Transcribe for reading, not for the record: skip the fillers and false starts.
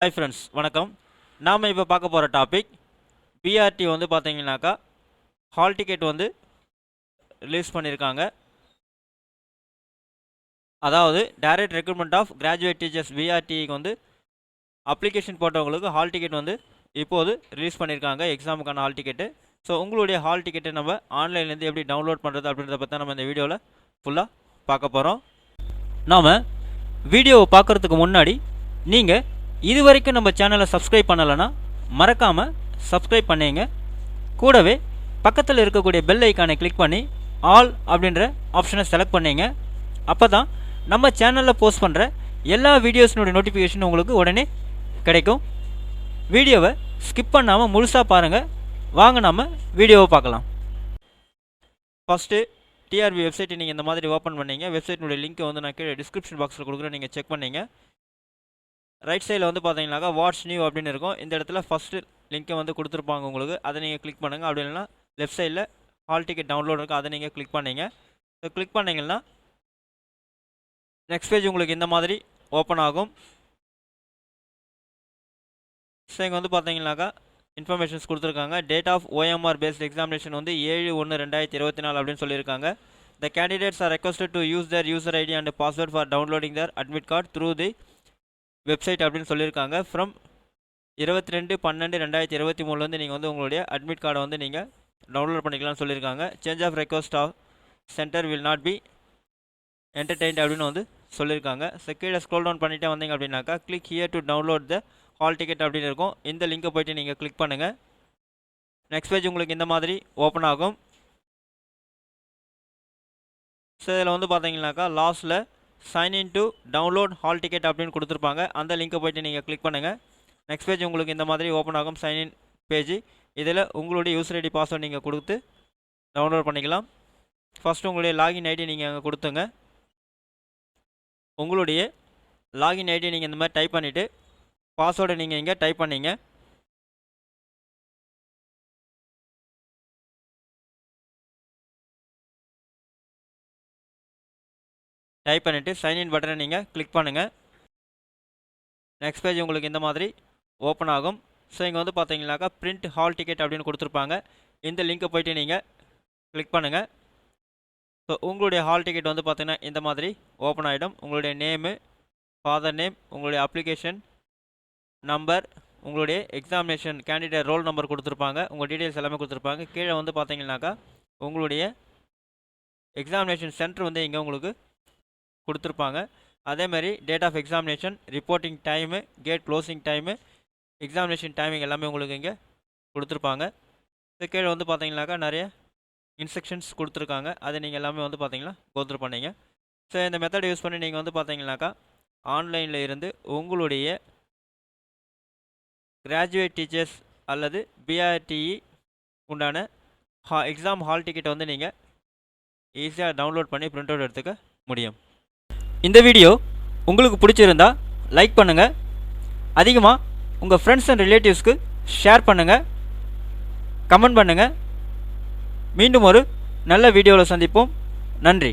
Hi friends, வணக்கம். நாம் இப்போ பார்க்க போகிற டாபிக் பிஆர்டி வந்து பார்த்தீங்கன்னாக்கா ஹால் டிக்கெட் வந்து ரிலீஸ் பண்ணியிருக்காங்க. அதாவது direct recruitment of graduate teachers பிஆர்டிக்கு வந்து அப்ளிகேஷன் போட்டவங்களுக்கு ஹால் டிக்கெட் வந்து இப்போது ரிலீஸ் பண்ணியிருக்காங்க, எக்ஸாமுக்கான ஹால் டிக்கெட்டு. ஸோ உங்களுடைய ஹால் டிக்கெட்டை நம்ம ஆன்லைன்லேருந்து எப்படி டவுன்லோட் பண்ணுறது அப்படின்றத பற்றி நம்ம இந்த வீடியோவில் ஃபுல்லாக பார்க்க போகிறோம். நாம் வீடியோவை பார்க்குறதுக்கு முன்னாடி நீங்கள் இது வரைக்கும் நம்ம சேனலை சப்ஸ்கிரைப் பண்ணலைன்னா மறக்காமல் சப்ஸ்கிரைப் பண்ணிங்க. கூடவே பக்கத்தில் இருக்கக்கூடிய பெல் ஐக்கானை கிளிக் பண்ணி ஆல் அப்படின்ற ஆப்ஷனை செலக்ட் பண்ணிங்க. அப்போ தான் நம்ம சேனலில் போஸ்ட் பண்ணுற எல்லா வீடியோஸினுடைய நோட்டிஃபிகேஷன் உங்களுக்கு உடனே கிடைக்கும். வீடியோவை ஸ்கிப் பண்ணாமல் முழுசாக பாருங்கள். வாங்க நம்ம வீடியோவை பார்க்கலாம். ஃபஸ்ட்டு டிஆர்பி வெப்சைட்டை நீங்கள் இந்த மாதிரி ஓப்பன் பண்ணிங்க. வெப்சைட்டினுடைய லிங்க்கை வந்து நான் கீழே டிஸ்கிரிப்ஷன் பாக்ஸில் கொடுக்குறேன், நீங்கள் செக் பண்ணிங்க. ரைட் சைடில் வந்து பார்த்தீங்கன்னாக்கா வாட்ஸ் நியூ அப்படின்னு இருக்கும். இந்த இடத்துல ஃபஸ்ட்டு லிங்க்கை வந்து கொடுத்துருப்பாங்க உங்களுக்கு, அதை நீங்கள் கிளிக் பண்ணுங்கள். அப்படி இல்லைன்னா லெஃப்ட் சைடில் ஹால் டிக்கெட் டவுன்லோட் இருக்கும், அதை நீங்கள் கிளிக் பண்ணிங்க. ஸோ கிளிக் பண்ணிங்கன்னா நெக்ஸ்ட் பேஜ் உங்களுக்கு இந்த மாதிரி ஓப்பன் ஆகும். ஸோ இங்கே வந்து பார்த்தீங்கன்னாக்கா இன்ஃபர்மேஷன்ஸ் கொடுத்துருக்காங்க. Date of OMR based examination வந்து 7/1/2024 அப்படின்னு சொல்லியிருக்காங்க. The candidates are requested to use their user ID and password for downloading their admit card through the website அப்படின்னு சொல்லியிருக்காங்க. ஃப்ரம் 22/12/2023 நீங்கள் வந்து உங்களுடைய அட்மிட் கார்டை வந்து நீங்கள் டவுன்லோட் பண்ணிக்கலாம்னு சொல்லியிருக்காங்க. Change of request of centre will not be entertained அப்படின்னு வந்து சொல்லியிருக்காங்க. ஸோ கீழே ஸ்க்ரோல் டவுன் பண்ணிட்டே வந்தீங்க அப்படின்னாக்கா click here to download the hall ticket அப்படின்னு இருக்கும். இந்த லிங்கை போய்ட்டு நீங்கள் கிளிக் பண்ணுங்கள். நெக்ஸ்ட் பேஜ் உங்களுக்கு இந்த மாதிரி ஓப்பன் ஆகும். ஸோ இதில் வந்து பார்த்தீங்கன்னாக்கா லாஸ்ட்டில் sign in to download hall ticket அப்படின்னு கொடுத்துருப்பாங்க. அந்த லிங்கை போய்ட்டு நீங்கள் கிளிக் பண்ணுங்கள். நெக்ஸ்ட் பேஜ் உங்களுக்கு இந்த மாதிரி ஓப்பன் ஆகும், சைன்இன் பேஜ். இதில் உங்களுடைய யூசர் ஐடி பாஸ்வேர்டு நீங்கள் கொடுத்து டவுன்லோட் பண்ணிக்கலாம். ஃபஸ்ட்டு உங்களுடைய லாகின் ஐடி நீங்கள் அங்கே கொடுத்துங்க. உங்களுடைய லாகின் ஐடி நீங்கள் இந்த மாதிரி டைப் பண்ணிவிட்டு பாஸ்வேர்டை நீங்கள் இங்கே டைப் பண்ணிங்க. டைப் பண்ணிவிட்டு சைன்இன் பட்டனை நீங்கள் கிளிக் பண்ணுங்கள். நெக்ஸ்ட் பேஜ் உங்களுக்கு இந்த மாதிரி ஓப்பன் ஆகும். ஸோ இங்கே வந்து பார்த்தீங்கன்னாக்கா பிரிண்ட் ஹால் டிக்கெட் அப்படின்னு கொடுத்துருப்பாங்க. இந்த லிங்கை போய்ட்டு நீங்கள் கிளிக் பண்ணுங்கள். ஸோ உங்களுடைய ஹால் டிக்கெட் வந்து பார்த்தீங்கன்னா இந்த மாதிரி ஓப்பன் ஆகிடும். உங்களுடைய நேமு, ஃபாதர் நேம், உங்களுடைய அப்ளிகேஷன் நம்பர், உங்களுடைய எக்ஸாமினேஷன் கேண்டிடேட் ரோல் நம்பர் கொடுத்துருப்பாங்க, உங்கள் டீட்டெயில்ஸ் எல்லாமே கொடுத்துருப்பாங்க. கீழே வந்து பார்த்தீங்கன்னாக்கா உங்களுடைய எக்ஸாமினேஷன் சென்டர் வந்து இங்கே உங்களுக்கு கொடுத்துருப்பாங்க. அதேமாதிரி date of examination, reporting time, gate closing time, examination timing எல்லாமே உங்களுக்கு இங்கே கொடுத்துருப்பாங்க. இது கீழே வந்து பார்த்தீங்கன்னாக்கா நிறைய இன்ஸ்ட்ரக்ஷன்ஸ் கொடுத்துருக்காங்க, அதை நீங்கள் எல்லாமே வந்து பார்த்தீங்கன்னா கோத்ரூ பண்ணிங்க. ஸோ இந்த மெத்தட் யூஸ் பண்ணி நீங்கள் வந்து பார்த்தீங்கன்னாக்கா ஆன்லைனில் இருந்து உங்களுடைய கிராஜுவேட் டீச்சர்ஸ் அல்லது பிஆர்டிஇ உண்டான எக்ஸாம் ஹால் டிக்கெட்டை வந்து நீங்கள் ஈஸியாக டவுன்லோட் பண்ணி பிரிண்ட் அவுட் எடுத்துக்க முடியும். இந்த வீடியோ உங்களுக்கு பிடிச்சிருந்தா லைக் பண்ணுங்கள், அதிகமாக உங்கள் ஃப்ரெண்ட்ஸ் அண்ட் ரிலேட்டிவ்ஸ்க்கு ஷேர் பண்ணுங்கள், கமெண்ட் பண்ணுங்கள். மீண்டும் ஒரு நல்ல வீடியோவில் சந்திப்போம். நன்றி.